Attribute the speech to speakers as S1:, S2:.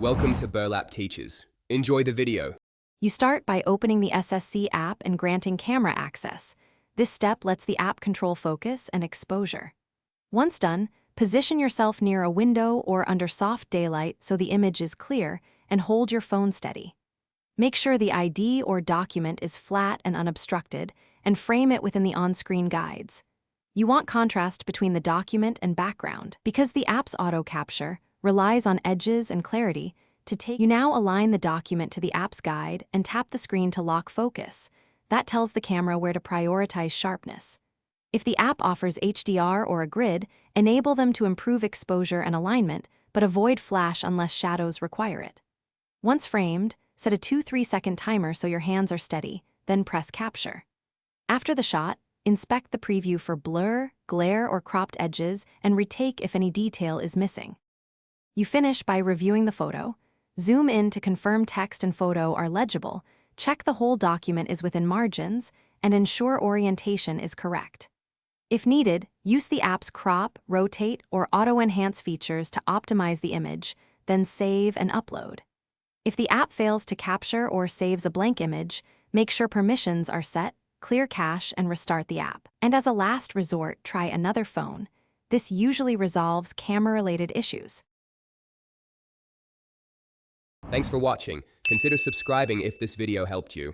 S1: Welcome to Burlap Teachers. Enjoy the video.
S2: You start by opening the SSC app and granting camera access. This step lets the app control focus and exposure. Once done, position yourself near a window or under soft daylight so the image is clear, and hold your phone steady. Make sure the ID or document is flat and unobstructed, and frame it within the on-screen guides. You want contrast between the document and background. Because the app's auto capture relies on edges and clarity, you now align the document to the app's guide and tap the screen to lock focus. That tells the camera where to prioritize sharpness. If the app offers HDR or a grid, enable them to improve exposure and alignment, but avoid flash unless shadows require it. Once framed, set a 2-3 second timer so your hands are steady, then press capture. After the shot, inspect the preview for blur, glare, or cropped edges and retake if any detail is missing. You finish by reviewing the photo. Zoom in to confirm text and photo are legible, check the whole document is within margins, and ensure orientation is correct. If needed, use the app's crop, rotate, or auto-enhance features to optimize the image, then save and upload. If the app fails to capture or saves a blank image, make sure permissions are set, clear cache, and restart the app. And as a last resort, try another phone. This usually resolves camera-related issues.
S1: Thanks for watching. Consider subscribing if this video helped you.